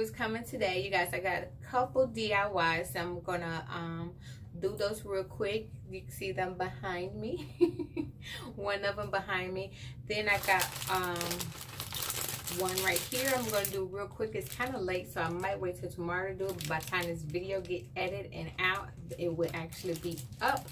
videos coming today, you guys. I got a couple DIYs, so I'm gonna do those real quick. You can see them behind me. One of them behind me. Then I got one right here I'm gonna do real quick. It's kind of late, so I might wait till tomorrow to do it, but by the time this video get edited and out, it will actually be up.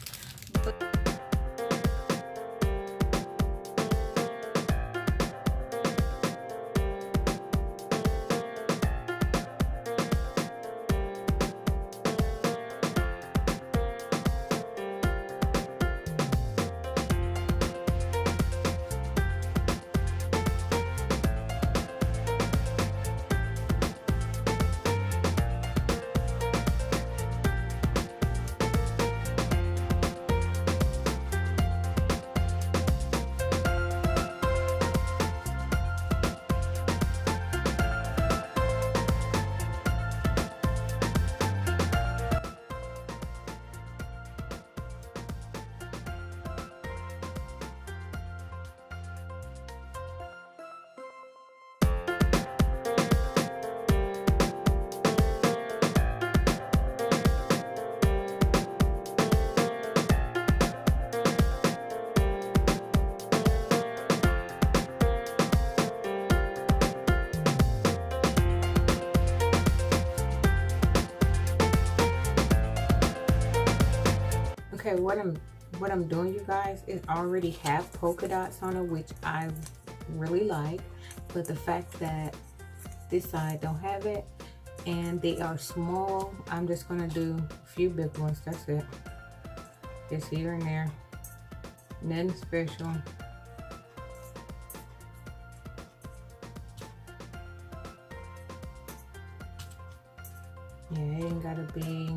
Okay, what I'm doing, you guys, is already have polka dots on it, which I really like, but the fact that this side don't have it and they are small, I'm just gonna do a few big ones. That's it, just here and there, nothing special. Yeah, it ain't gotta be,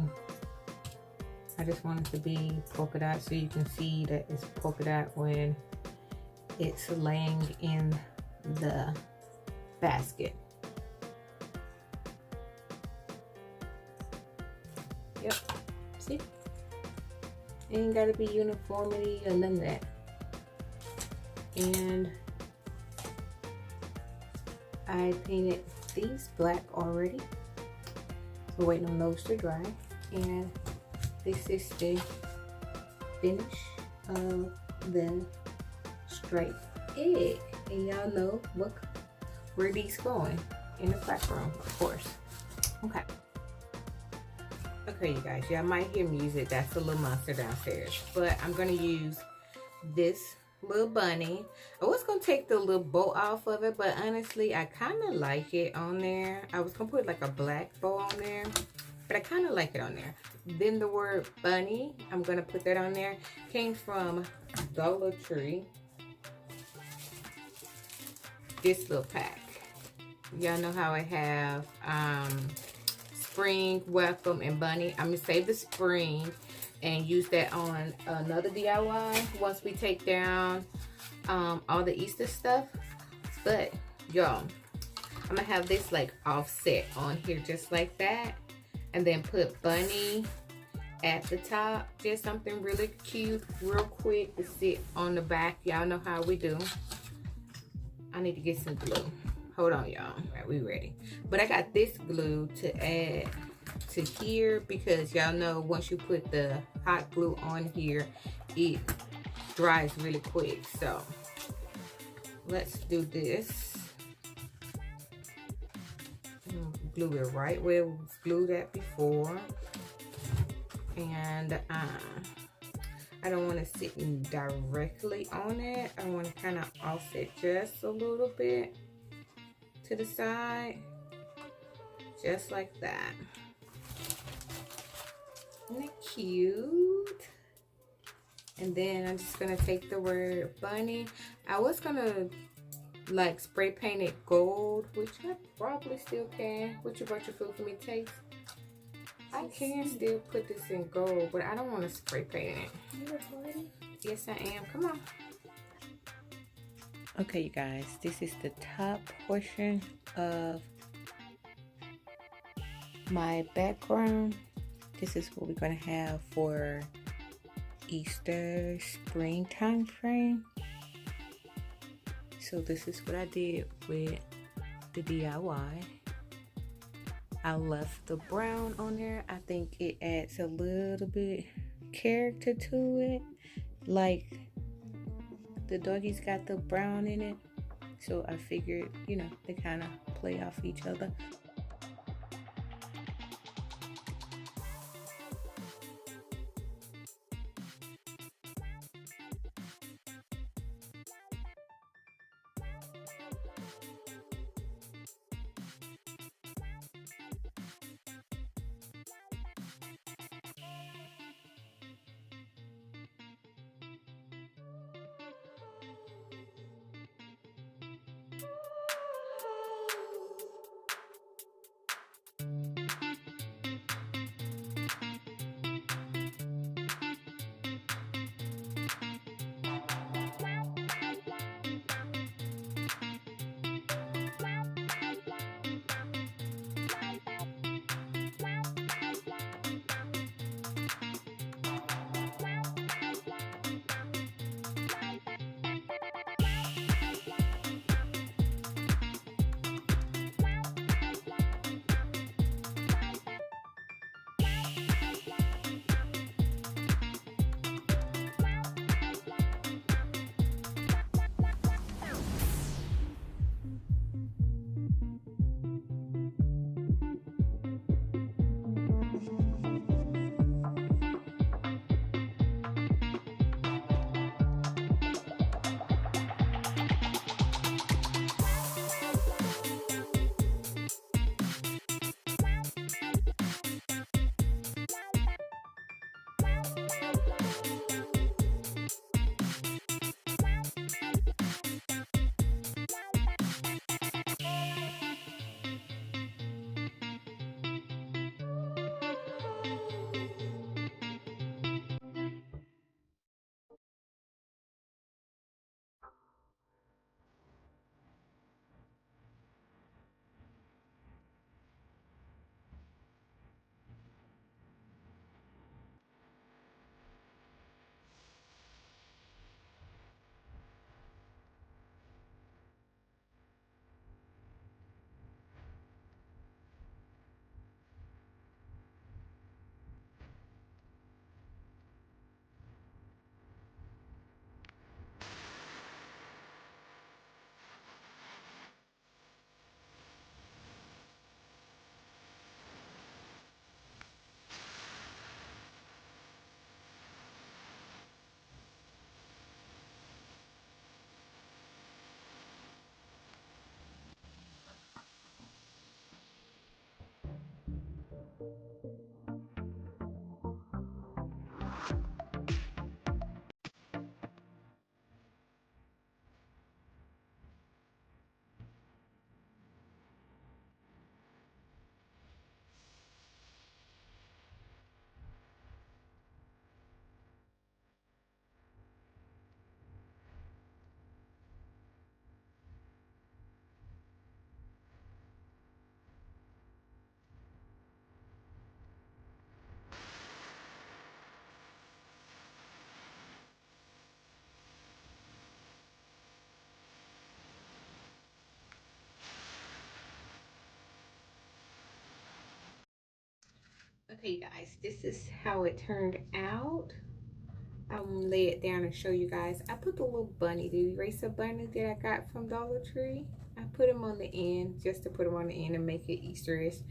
I just want it to be polka dot so you can see that it's polka dot when it's laying in the basket. Yep, see? Ain't gotta be uniformity or none of that. And I painted these black already, so waiting on those to dry. And this is the finish of the striped egg, and y'all know where these going in the background, of course. Okay, you guys, y'all might hear music. That's a little monster downstairs, but I'm gonna use this little bunny. I was gonna take the little bow off of it, but honestly I kind of like it on there. I was gonna put like a black bow on there, but I kind of like it on there. Then the word bunny, I'm gonna put that on there. Came from Dollar Tree. This little pack. Y'all know how I have spring, welcome, and bunny. I'm gonna save the spring and use that on another DIY once we take down all the Easter stuff. But y'all, I'm gonna have this like offset on here just like that, and then put bunny at the top. Just something really cute, real quick to sit on the back. Y'all know how we do. I need to get some glue. Hold on, y'all. All right, we ready. But I got this glue to add to here because y'all know once you put the hot glue on here, it dries really quick. So let's do this. Glue it right where it was glued at before. And I don't want to sit directly on it. I want to kind of offset just a little bit to the side, just like that. Isn't it cute? And then I'm just gonna take the word bunny. I was gonna like spray paint it gold, which I probably still can. What you brought your food for me to taste? I can still put this in gold, but I don't want to spray paint it. Yes, I am. Come on. Okay, you guys, this is the top portion of my background. This is what we're going to have for Easter springtime frame. So this is what I did with the DIY. I left the brown on there. I think it adds a little bit character to it. Like the doggies got the brown in it. So I figured, you know, they kind of play off each other. Okay, guys, this is how it turned out. I'm gonna lay it down and show you guys. I put the little bunny, the eraser bunny that I got from Dollar Tree. I put him on the end just to put him on the end and make it Easterish.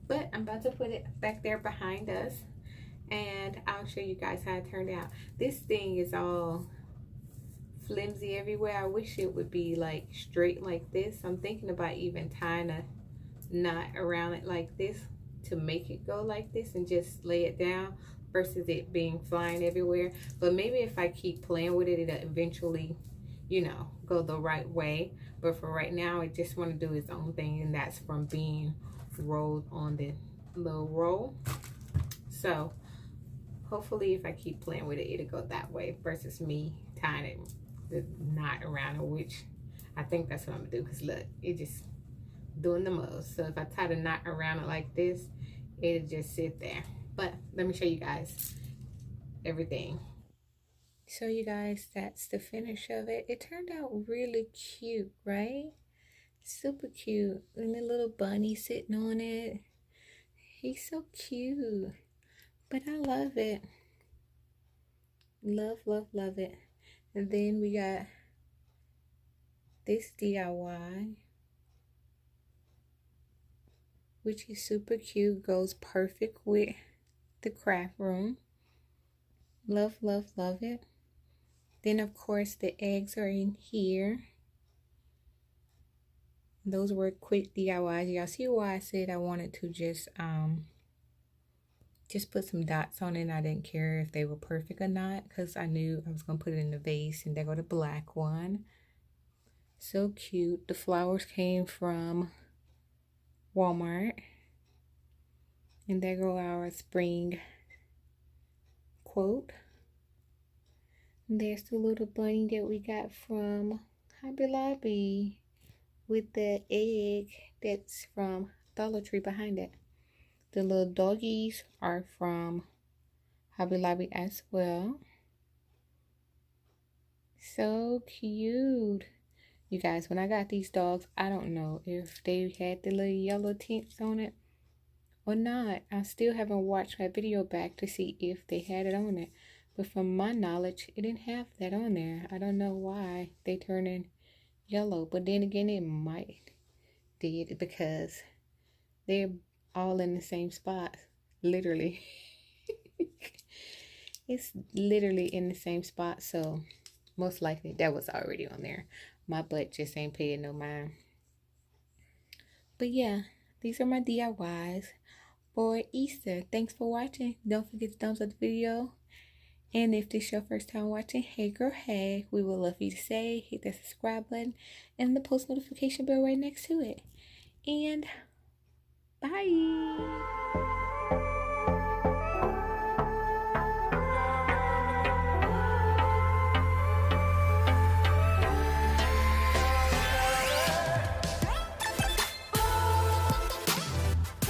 But I'm about to put it back there behind us and I'll show you guys how it turned out. This thing is all flimsy everywhere. I wish it would be like straight like this. I'm thinking about even tying a knot around it like this to make it go like this and just lay it down versus it being flying everywhere. But maybe if I keep playing with it, it'll eventually, you know, go the right way. But for right now, I just want to do its own thing, and that's from being rolled on the little roll. So hopefully if I keep playing with it, it'll go that way versus me tying it, the knot around it, which I think that's what I'm gonna do, because look, it just doing the most. So if I tie the knot around it like this, it'll just sit there. But let me show you guys everything. So you guys, that's the finish of it. It turned out really cute, right? Super cute. And the little bunny sitting on it. He's so cute. But I love it. Love, love, love it. And then we got this DIY, which is super cute. Goes perfect with the craft room. Love, love, love it. Then, of course, the eggs are in here. Those were quick DIYs. Y'all see why I said I wanted to just put some dots on it. I didn't care if they were perfect or not because I knew I was going to put it in the vase. And there go the black one. So cute. The flowers came from Walmart. And there go our spring quote. And there's the little bunny that we got from Hobby Lobby with the egg that's from Dollar Tree behind it. The little doggies are from Hobby Lobby as well. So cute. You guys, when I got these dogs, I don't know if they had the little yellow tints on it or not. I still haven't watched my video back to see if they had it on it. But from my knowledge, it didn't have that on there. I don't know why they turned in yellow. But then again, it might did because they're all in the same spot. Literally. It's literally in the same spot. So most likely that was already on there. My butt just ain't paying no mind. But yeah, these are my DIYs for Easter. Thanks for watching. Don't forget to thumbs up the video. And if this is your first time watching, hey girl, hey, we would love for you to say, hit that subscribe button and the post notification bell right next to it. And bye.